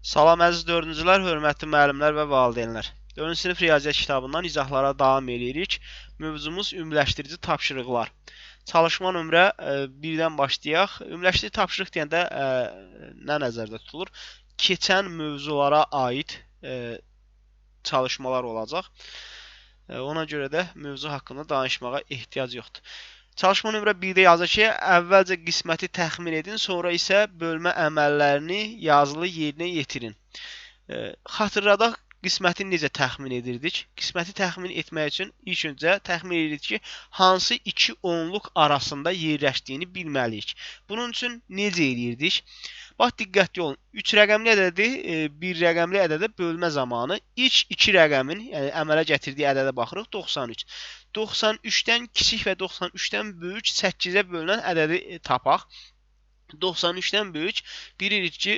Salam əziz dördüncülər, hörmətli müəllimlər və valideynlər. 4-cü sinif riyaziyyat kitabından izahlara davam edirik. Mövzumuz ümumiləşdirici tapşırıqlar. Çalışma nömrə 1-dən başlayaq. Ümumiləşdirici tapşırıq deyəndə nə nəzərdə tutulur? Keçən mövzulara aid çalışmalar olacaq. Ona görə də mövzu haqqında danışmağa ehtiyac yoxdur. Çalışma nömrə 1-də yazır ki, əvvəlcə qisməti təxmin edin, sonra isə bölmə əməllərini yazılı yerinə yetirin. Xatırladaq, qisməti necə təxmin edirdik? Qisməti təxmin etmək üçün ilk öncə təxmin edirik ki, hansı iki onluq arasında yerləşdiyini bilməliyik. Bunun üçün necə edirdik? Bax, diqqətli olun. 3 rəqəmli ədədi 1 rəqəmli ədədə bölmə zamanı ilk 2 rəqəmin, yəni əmələ gətirdiyi ədədə baxırıq, 93. 93-dən kiçik və 93-dən böyük 8-ə bölünən ədədi tapaq. 93-dən böyük bilirik ki,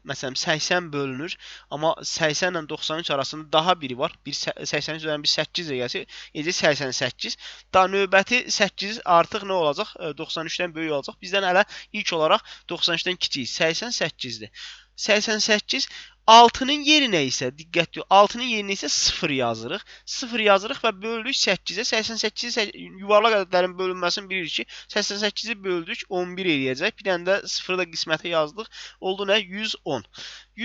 məsələn 80 bölünür, amma 80 ilə 93 arasında daha biri var. 83 üzərinə bir 8 gəlsə, 88. Da növbəti 8 artıq nə olacaq? 93-dən böyük olacaq. Bizdən hələ ilk olaraq 93-dən kiçik 88-dir. 88 6-nın yerinə isə diqqətli, 6-nın yerinə isə 0 yazırıq. 0 yazırıq və böldük 8-ə. 88-i yuvarlaq ədədlərin bölünməsini bilirik ki, 88-i böldük 11 eləyəcək. Bir dənə də 0-ı da qismətə yazdıq. Oldu nə? 110.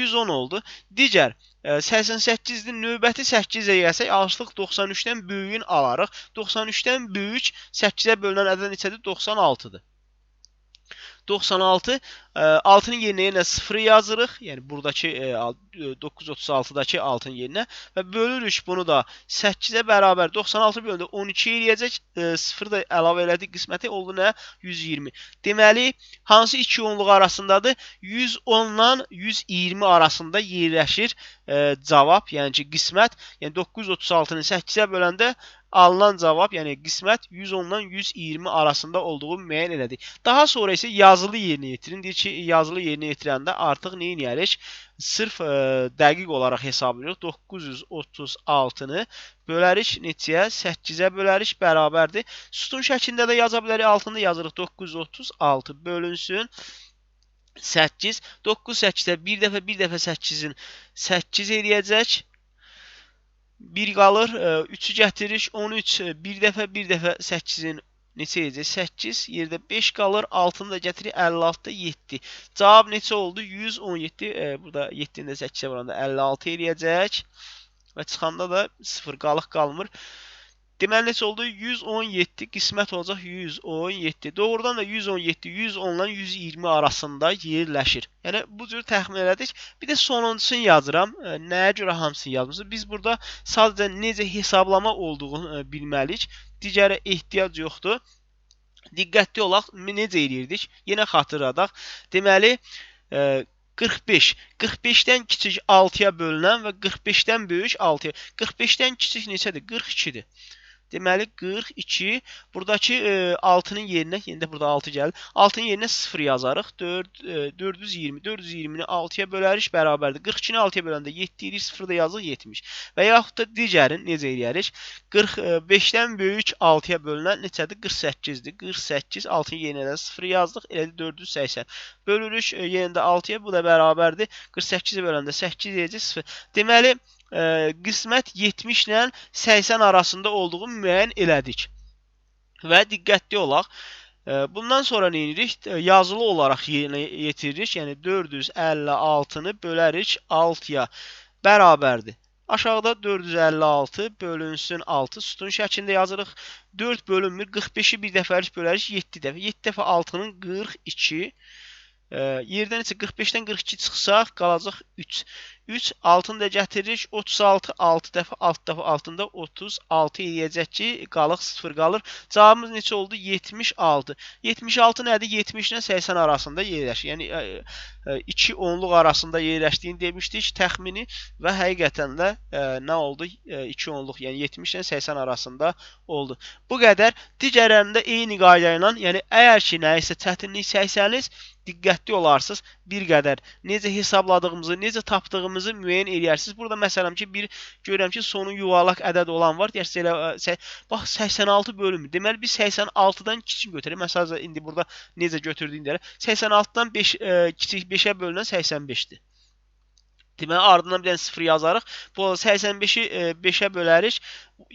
110 oldu. Digər 88-dir. Növbəti 8-ə gəlsək, artıq 93-dən böyüyün alarıq. 93-dən böyük 8-ə bölünən ədəd neçədir? 96-dır. 96, 6-nın yerinə 0 yazırıq. Yəni, buradakı 936-dakı 6-nın yerinə və bölürük bunu da 8-ə bərabər 96 bölündə 12 eləyəcək. 0 da əlavə elədik qisməti. Oldu nə? 120. Deməli, hansı iki onluq arasındadır? 110 ilə 120 arasında yerləşir cavab, yəni ki, qismət. Yəni, 936-nı 8-ə böləndə alınan cavab, yəni qismət 110-dan 120 arasında olduğu müəyyən elədik. Daha sonra isə yazılı yerinə yetirin. Deyir ki, yazılı yerinə yetirəndə artıq nə edirik? Sırf dəqiq olaraq hesablayırıq. 936-nı bölərik neçəyə? 8-ə bölərik, bərabərdir. Sütun şəklində də yaza bilərik. Altında yazırıq 936 bölünsün 8. 9 8-də bir dəfə 8-in 8 eləyəcək. 1 qalır, 3-ü gətiririk, 13, bir dəfə 8-in neçə edəcək? 8, yerdə 5 qalır, 6-nı da gətiririk, 56-da 7. Cavab neçə oldu? 117, burada 7-ni də 8-ə vuranda 56 eləyəcək və çıxanda da 0 qalıq qalmır. Deməli, neçə oldu? 117, qismət olacaq 117. Doğrudan da 117, 110 ilə 120 arasında yerləşir. Yəni, bu cür təxmin elədik. Bir də sonuncusunu yazıram. Nəyə görə hamısını yazmışıq? Biz burada sadəcə necə hesablama olduğunu bilməliyik. Digərə ehtiyac yoxdur. Diqqətli olaq, necə eləyirdik? Yenə xatırladaq. Deməli, 45. 45-dən kiçik 6-ya bölünən və 45-dən böyük 6-ya. 45-dən kiçik neçədir? 42-dir. Deməli, 42. Buradakı 6-nın yerinə, yenə də burada 6 gəlir. 6-nın yerinə 0 yazarıq. 420. 420-ni 6-ya bölərik, bərabərdir. 42-ni 6-ya böləndə 7 eləyir, 0 da yazıq 70. Və yaxud da digərin necə eləyərik? 45-dən böyük 6-ya bölünən neçədir? 48-dir. 48, 6-nın yerinə də 0 yazdıq. Elədir 480. Bölürük yenə də 6-ya, bu da bərabərdir. 48-ə böləndə 8 eləyəcək 0. Deməli, qismət 70 ilə 80 arasında olduğu müəyyən elədik. Və diqqətli olaq. Bundan sonra nə edirik? Yazılı olaraq yerinə yetiririk. Yəni 456-nı bölərik 6-ya bərabərdir. Aşağıda 456 bölünsün 6 sütun şəklində yazırıq. 4 bölünmür. 45-i bir dəfəlik bölərik 7 dəfə. 7 dəfə 6-nın 42. Yerdən neçə 45-dən 42 çıxsaq qalacaq 3. 3, 6-nı da gətiririk. 36, 6 dəfə 6 dəfə altında 36 eləyəcək ki, qalıq 0 qalır. Cavabımız neçə oldu? 76. 76 nədir? 70 ilə 80 arasında yerləşir. Yəni, 2 onluq arasında yerləşdiyini demişdik təxmini və həqiqətən də nə oldu? 2 onluq, yəni 70 ilə 80 arasında oldu. Bu qədər. Digərlərində eyni qayda ilə, yəni əgər ki, nəyisə çətinlik çəksəniz, diqqətli olarsınız, bir qədər necə hesabladığımızı, necə tapdığımızı müəyyən eləyərsiniz. Burada məsələn ki, görürəm ki, sonu yuvarlaq ədəd olan var. Deyərsiniz, bax 86 bölünmür. Deməli, biz 86-dan kiçik götürək. Məsələn, indi burada necə götürdüyünü deyərək. 86-dan kiçik 5-ə bölünən 85-dir. Deməli, ardından bir dənə 0 yazarıq. Bu 85-i 5-ə bölərik.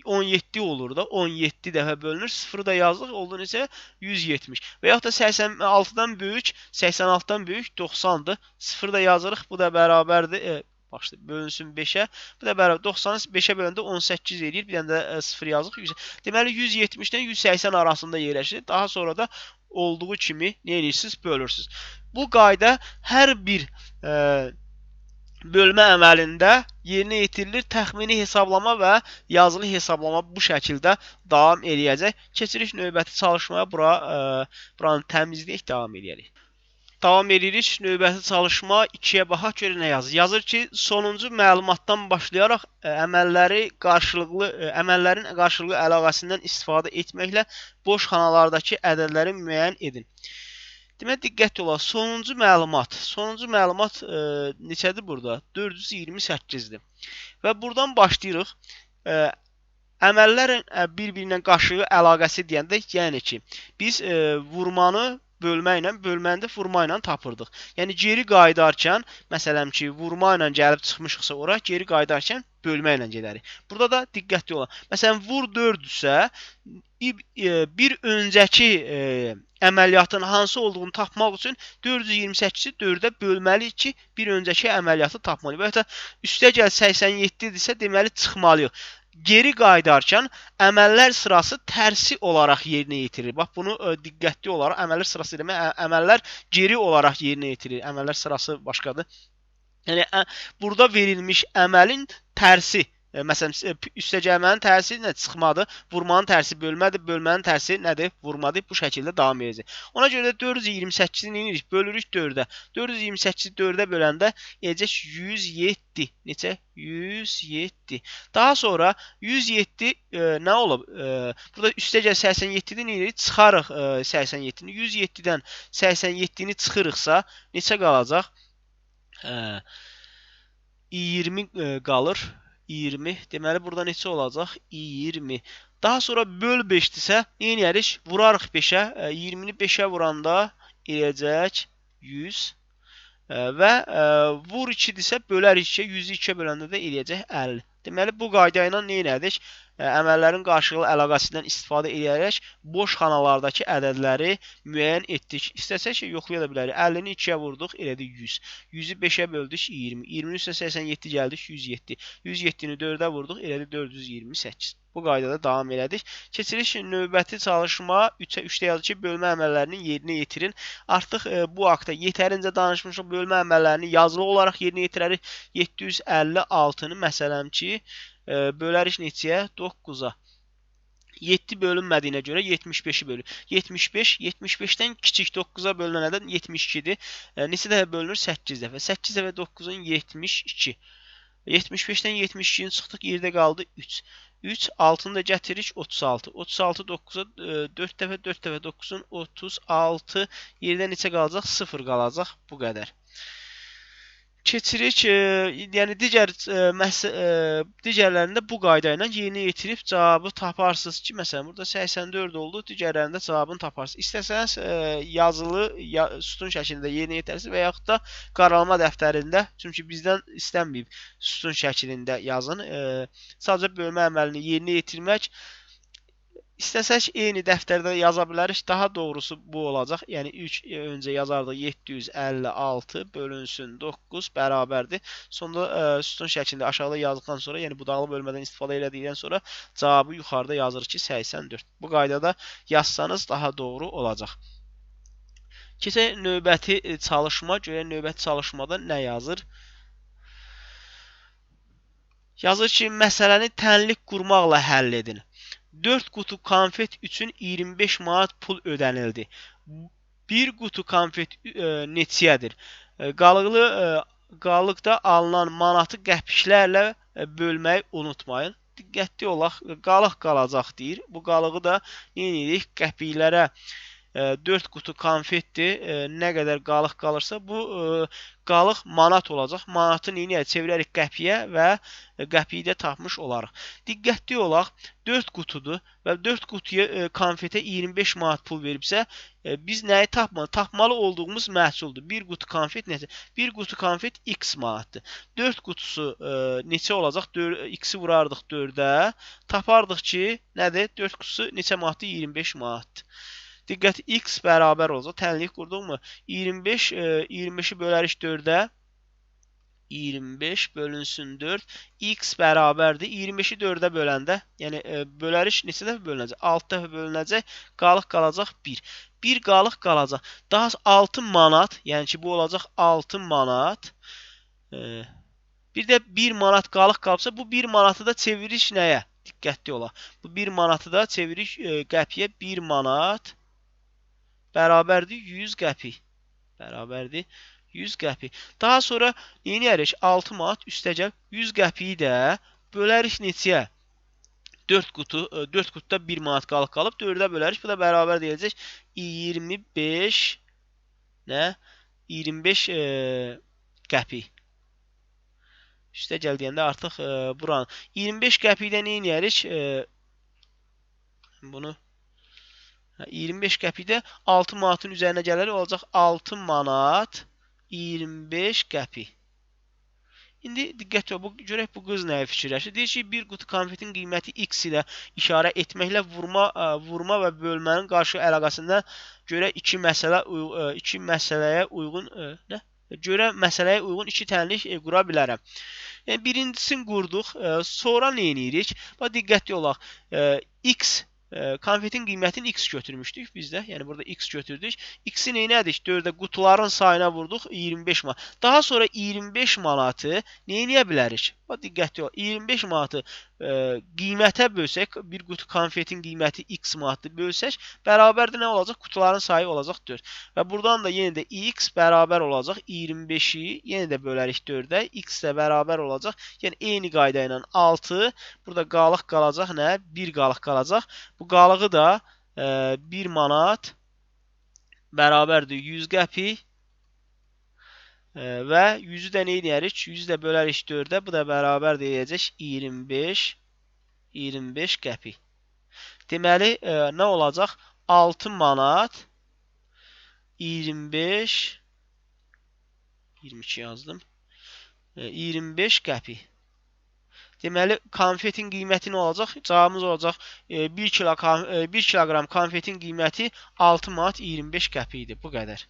17 olur da. 17 dəfə bölünür. 0-ı da yazdıq. Oldu necə? 170. Və yaxud da 86-dan böyük, 86-dan böyük 90-dır. 0-ı da yazırıq. Bu da bərabərdir. Başda bölünsün 5-ə. Bu da bərabər 90-ı 5-ə böləndə 18 eləyir. Bir dənə də 0 yazırıq. Deməli 170-dən 180 arasında yerləşir. Daha sonra da olduğu kimi nə edirsiniz? Bölürsünüz. Bu qayda hər bir bölmə əməlində yerinə yetirilir. Təxmini hesablama və yazılı hesablama bu şəkildə davam eləyəcək. Keçirik növbəti çalışmaya. Buranı təmizləyək, davam eləyək. Davam edirik. Növbəti çalışma 2-yə baxaq, görə nə yazır? Yazır ki, sonuncu məlumatdan başlayaraq əməllərin qarşılıqlı əlaqəsindən istifadə etməklə boş xanalardakı ədədləri müəyyən edin. Demək, diqqətli olaq. Sonuncu məlumat neçədir burada? 428-dir. Və buradan başlayırıq. Əməllərin bir-birinə qarşılıqlı əlaqəsi deyəndə, yəni ki, biz vurmanı bölmə ilə, bölməni də vurma ilə tapırdıq. Yəni, geri qayıdarkən, məsələn ki, vurma ilə gəlib çıxmışıqsa ora, geri qayıdarkən bölmə ilə gedərik. Burada da diqqətli olaq. Məsələn, vur 4-dürsə, bir öncəki əməliyyatın hansı olduğunu tapmaq üçün 428-i 4-ə bölməliyik ki, bir öncəki əməliyyatı tapmalıyıq. Və ya üstə gəl 87-dirsə, deməli çıxmalıyıq. Geri qayıdarkən əməllər sırası tərsi olaraq yerinə yetirilir. Bax, bunu diqqətli olaraq, əməllər sırası demək, əməllər geri olaraq yerinə yetirilir. Əməllər sırası başqadır. Yəni, burada verilmiş əməlin tərsi, məsələn, üstə gəlmənin tərsi nədir? Çıxmadır. Vurmanın tərsi bölmədir. Bölmənin tərsi nədir? Vurmadır. Bu şəkildə davam edəcək. Ona görə də 428-i neyinirik? Bölürük 4-ə. 428-i 4-ə böləndə edəcək 107. Neçə? 107. Daha sonra 107 nə olub? Burada üstə gəl 87-də neyinirik? Çıxarıq 87-ni. 107-dən 87-ni çıxırıqsa neçə qalacaq? 20 qalır. 20. Deməli, burada neçə olacaq? 20. Daha sonra böl 5-dirsə, nə edərik? Vurarıq 5-ə. 20-ni 5-ə vuranda eləyəcək 100. Və vur 2-dirsə, bölərik 2-ə. 100-ü 2-ə böləndə də eləyəcək 50. Deməli, bu qayda ilə nə edərik? Əməllərin qarşılıqlı əlaqəsindən istifadə edərək boş xanalardakı ədədləri müəyyən etdik. İstəsək ki, yoxlaya da bilərik. 50-ni 2-yə vurduq, elədik 100. 100-ü 5-ə böldük, 20. 20-nin üstə 87 gəldik, 107. 107-ni 4-ə vurduq, elədik 428. Bu qaydada davam elədik. Keçirik növbəti çalışma 3-də yazır ki, bölmə əməllərinin yerinə yetirin. Artıq bu haqda yetərincə danışmışıq. Bölmə əməllərini yazılı olaraq yerinə yetirərik. 756-nı məsələn ki, bölərik neçəyə? 9-a. 7 bölünmədiyinə görə 75-i bölür. 75, 75-dən kiçik 9-a bölünənədən 72-dir. Neçə dəfə bölünür? 8 dəfə. 8 dəfə 9-un 72. 75-dən 72-ni çıxdıq, yerdə qaldı 3. 3, 6-nı da gətiririk 36. 36, 9-a 4 dəfə, 4 dəfə 9-un 36. Yerdə neçə qalacaq? 0 qalacaq. Bu qədər. Keçirik, yəni digərlərində bu qayda ilə yerinə yetirib cavabı taparsınız ki, məsələn, burada 84 oldu, digərlərində cavabını taparsınız. İstəsəniz yazılı sütun şəklində yerinə yetirsiniz və yaxud da qaralama dəftərində, çünki bizdən istənməyib sütun şəklində yazın. Sadəcə bölmə əməlini yerinə yetirmək. İstəsək, eyni dəftərdə yaza bilərik. Daha doğrusu bu olacaq. Yəni, öncə yazardıq 756 bölünsün 9 bərabərdir. Sonda sütun şəklində aşağıda yazdıqdan sonra, yəni budaqlı bölmədən istifadə elədikdən sonra cavabı yuxarıda yazırıq ki, 84. Bu qaydada yazsanız daha doğru olacaq. Keçək növbəti çalışma. Görək növbəti çalışmada nə yazır? Yazır ki, məsələni tənlik qurmaqla həll edin. 4 qutu konfet üçün 25 manat pul ödənildi. Bir qutu konfet neçəyədir? Qalıqda alınan manatı qəpiklərlə bölməyi unutmayın. Diqqətli olaq, qalıq qalacaq deyir. Bu qalığı da nə edirik? Qəpiklərə 4 qutu konfetdir. Nə qədər qalıq qalırsa bu qalıq manat olacaq. Manatı neyə çevirərik qəpiyə və qəpiyi də tapmış olarıq. Diqqətli olaq. 4 qutudur və 4 qutuya konfetə 25 manat pul veribsə, biz nəyi tapmalıyıq? Tapmalı olduğumuz məhsuldur. 1 qutu konfet neçə? 1 qutu konfet x manatdır. 4 qutusu neçə olacaq? X-i vurardıq 4-ə. Tapardıq ki, nədir? 4 qutusu neçə manatdır? 25 manatdır. Diqqət, x bərabər olacaq. Tənlik qurduqmu? 25'i bölərik 4'ə. 25 bölünsün 4. X bərabərdir. 25'i 4'ə böləndə, yəni böləriş neçə dəfə bölünəcək? 6 dəfə bölünəcək. Qalıq qalacaq 1. 1 qalıq qalacaq. Daha 6 manat, yəni ki bu olacaq 6 manat. Bir də 1 manat qalıq qalıbsa, bu 1 manatı da çeviriş nəyə? Diqqətli olaq. Bu 1 manatı da çeviriş qəpiyə 1 manat bərabərdir 100 qəpik. Bərabərdir 100 qəpik. Daha sonra neyniyərik? 6 manat üstəgəl 100 qəpiyi də bölərik neçəyə? 4 qutuda 1 manat qalıq qalıb 4'ə bölərik. Bu da bərabər deyəcək 25 nə? 25 qəpik. Üstəgəl deyəndə artıq buranın 25 qəpikdə neyniyərik? Bunu 25 qəpikdə 6 manatın üzərinə gəlir, olacaq 6 manat 25 qəpik. İndi diqqət ol, görək bu qız nəyə fikirləşir? Deyir ki, bir qutu konfetin qiyməti x ilə işarə etməklə vurma və bölmənin qarşı əlaqəsindən görə iki məsələyə uyğun iki tənlik qura bilərəm. Yəni, birincisini qurduq, sonra nə edirik? Diqqətli olaq, x konfetin qiymətini x götürmüşdük biz də. Yəni burada x götürdük. X-i neynədik? 4'ə qutuların sayına vurduq 25 manat. Daha sonra 25 manatı neyə bilərik? Diqqətli ol. 25 manatı qiymətə bölsək, bir qutu konfetin qiyməti x manatı bölsək, bərabərdir nə olacaq? Qutuların sayı olacaq 4. Və buradan da yenə də x bərabər olacaq 25'i yenə də bölərik 4'ə. X də bərabər olacaq. Yəni eyni qayda ilə 6. Burada qalıq qalacaq nə? 1 qalıq qalacaq. Bu qalığı da 1 manat bərabərdir 100 qəpik və 100'ü də nə edirik? 100'ü də bölərik 4'ə. Bu da bərabər deyəcək 25 qəpik. Deməli, nə olacaq? 6 manat 22 yazdım. 25 qəpik. Deməli, konfetin qiyməti nə olacaq? Cavabımız olacaq 1 kiloqram konfetin qiyməti 6 manat 25 qəpikdir. Bu qədər.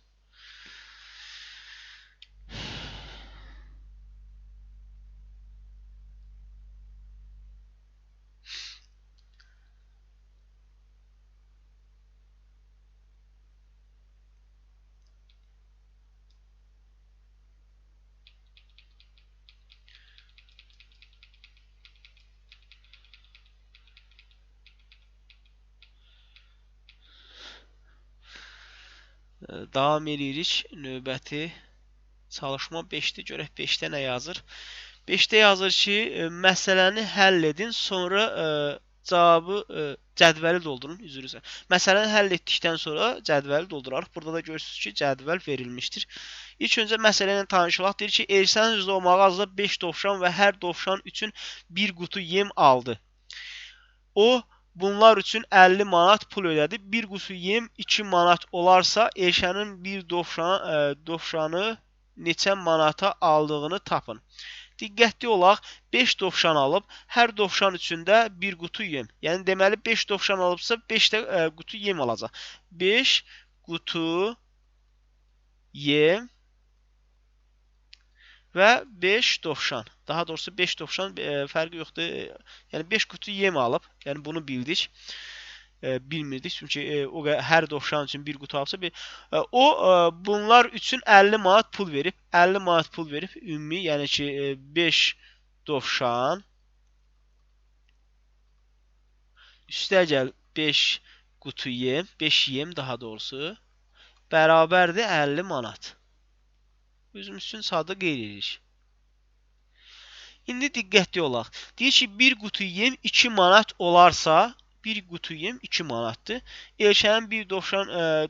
Davam edirik. Növbəti çalışma 5'dir. Görək 5'də nə yazır? 5'də yazır ki, məsələni həll edin, sonra cavabı cədvəli doldurun. Üzr. Məsələni həll etdikdən sonra cədvəli doldurarıq. Burada da görürsünüz ki, cədvəl verilmişdir. İlk öncə məsələ ilə tanışılaq. Deyir ki, Ersən üzrə o mağazada 5 dovşan və hər dovşan üçün 1 qutu yem aldı. O, bunlar üçün 50 manat pul ödədi. Bir qutu yem 2 manat olarsa, Eşənin bir dovşanı neçə manata aldığını tapın. Diqqətli olaq, 5 dovşan alıb, hər dovşan üçün də bir qutu yem. Yəni, deməli, 5 dovşan alıbsa, 5 də qutu yem alacaq. 5 qutu yem və 5 dovşan. Daha doğrusu 5 dovşan fərqi yoxdur. Yəni 5 qutu yem alıb. Yəni bunu bildik. Bilmirdik. Çünki hər dovşan üçün bir qutu alsa o bunlar üçün 50 manat pul verib. 50 manat pul verib ümumi, yəni ki 5 dovşan üstəgəl 5 qutu yem, 5 yem daha doğrusu bərabərdir 50 manat. Özümüz üçün sadə qeyd edirik. İndi diqqətli olaq. Deyir ki, bir qutu yem 2 manat olarsa, bir qutu yem 2 manatdır. Elçənin bir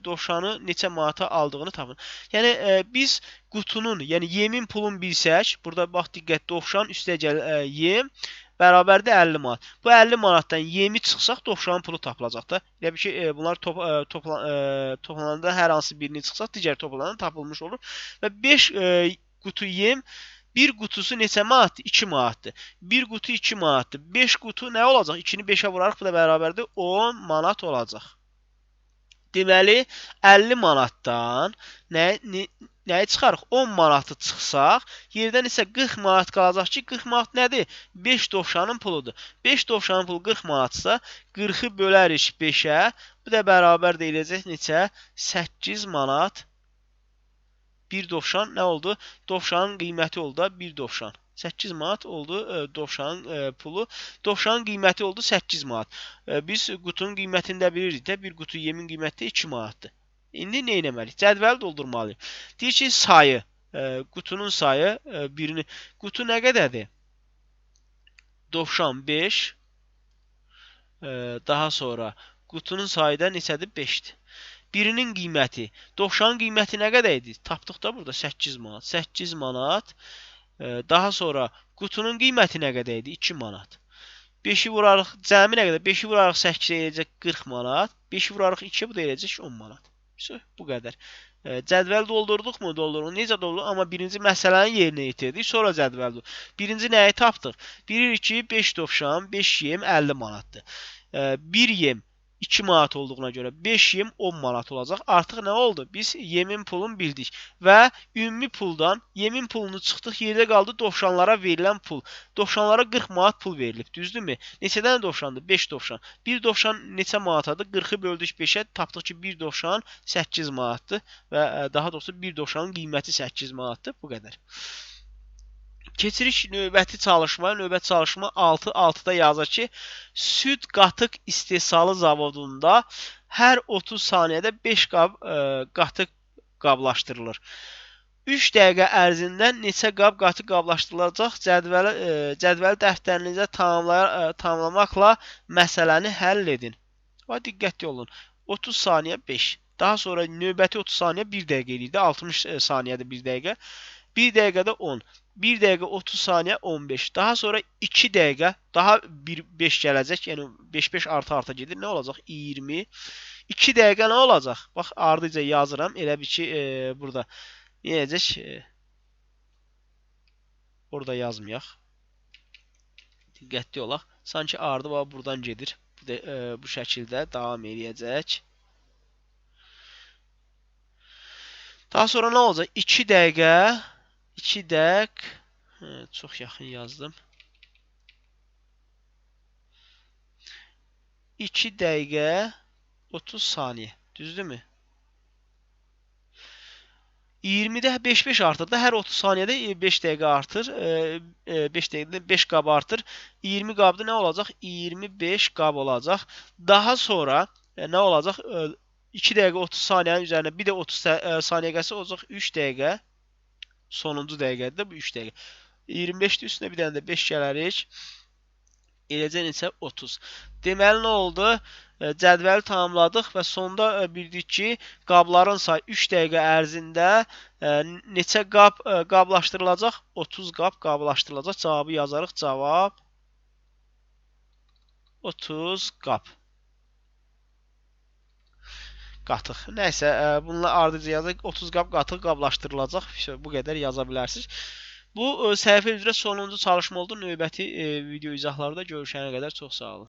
dovşanı neçə manata aldığını tapın. Yəni biz qutunun, yəni yemin pulun bilsək, burada bax diqqət, dovşan üstə gəl yem bərabərdir 50 manat. Bu 50 manatdan yemi çıxsaq dovşanın pulu tapılacaq da. Elə bir ki bunlar toplananda hər hansı birini çıxsaq digər toplananda tapılmış olur. Və 5 qutu yem, bir qutusu neçə manatdır? 2 manatdır. Bir qutu 2 manatdır. 5 qutu nə olacaq? 2-ni 5-ə vurarıq, bu da bərabərdir 10 manat olacaq. Deməli 50 manatdan nəyi çıxarıq? 10 manatı çıxsaq, yerdən isə 40 manat qalacaq ki, 40 manat nədir? 5 dovşanın puludur. 5 dovşanın pulu 40 manatsa, 40-ı bölərik 5-ə, bu da bərabər deyiləcək neçə? 8 manat. Bir dovşan nə oldu? Dovşanın qiyməti oldu da 1 dovşan. 8 manat oldu dovşanın pulu. Dovşanın qiyməti oldu 8 manat. Biz qutunun qiymətini də bilirdik də, bir qutu yemin qiyməti 2 manatdır. İndi nə etməliyik? Cədvəli doldurmalıyıq. Deyir ki, sayı, qutunun sayı birini. Qutu nə qədərdir? Dovşan 5. Daha sonra qutunun sayı da neçədir? 5-dir. Birinin qiyməti, dovşanın qiyməti nə qədər idi? Tapdıq da burada 8 manat. 8 manat. Daha sonra qutunun qiyməti nə qədər idi? 2 manat. 5-i vurarıq, cəmi nə qədər? 5-i vurarıq 8-ə eləyəcək 40 manat. 5-i vurarıq 2-ə, bu da eləyəcək 10 manat. Bu qədər. Cədvəl doldurduq mu? Doldurduq. Necə doldurduq? Amma birinci məsələnin yerinə yetirdik. Sonra cədvəl doldurduq. Birinci nəyi tapdıq? Bilirik ki, 5 dovşan, 5 yem 50 manatdır. 1 yem 2 manat olduğuna görə 5 yem 10 manat olacaq. Artıq nə oldu? Biz yemin pulunu bildik. Və ümumi puldan yemin pulunu çıxdıq. Yerdə qaldı dovşanlara verilən pul. Dovşanlara 40 manat pul verilib. Düzdürmü? Neçədən dovşandır? 5 dovşan. Bir dovşan neçə manatadır? 40-ı böldük 5-ə. Tapdıq ki, bir dovşan 8 manatdır. Və daha doğrusu bir dovşanın qiyməti 8 manatdır. Bu qədər. Keçirik növbəti çalışma. Növbəti çalışma 6.6-da yazır ki, süd qatıq istehsalı zavodunda hər 30 saniyədə 5 qab qatıq qablaşdırılır. 3 dəqiqə ərzində neçə qab qatıq qablaşdırılacaq? Cədvəli dəftərinizə tamamlamaqla məsələni həll edin. Və diqqətli olun. 30 saniyə 5. Daha sonra növbəti 30 saniyə 1 dəqiqə eləyir. 60 saniyədə 1 dəqiqə. 1 dəqiqədə 10. 1 dəqiqə 30 saniyə 15. Daha sonra 2 dəqiqə daha 5 gələcək. Yəni 5-5 arta gedir. Nə olacaq? 20. 2 dəqiqə nə olacaq? Bax, ardıca yazıram. Elə bir ki, burada necək? Orada yazmayaq. Diqqətli olaq. Sanki ardı buradan gedir. Bu şəkildə davam eləyəcək. Daha sonra nə olacaq? 2 dəqiqə 2 dəqiq çox yaxın yazdım. 2 dəqiqə 30 saniyə. Düzdürmü? 20-də 5-5 artır da hər 30 saniyədə 5 dəqiqə artır. 5 dəqiqədə 5 qab artır. 20 qabda nə olacaq? 25 qab olacaq. Daha sonra nə olacaq? 2 dəqiqə 30 saniyənin üzərinə bir də 30 saniyə gəlsə olacaq 3 dəqiqə. Sonuncu dəqiqədə bu 3 dəqiqə. 25-də üstünə bir dənə də 5 gələrik. Eləcə neçə? 30. Deməli nə oldu? Cədvəli tamamladıq və sonda bildik ki, qabların sayı 3 dəqiqə ərzində neçə qab qablaşdırılacaq? 30 qab qablaşdırılacaq. Cavabı yazarıq. Cavab 30 qab. Qatıq. Nəysə, bununla ardıcı yazaq. 30 qab qatıq qablaşdırılacaq. Bu qədər yaza bilərsiniz. Bu səhifə üzrə sonuncu çalışma oldu. Növbəti video izahlarda görüşənə qədər çox sağ olun.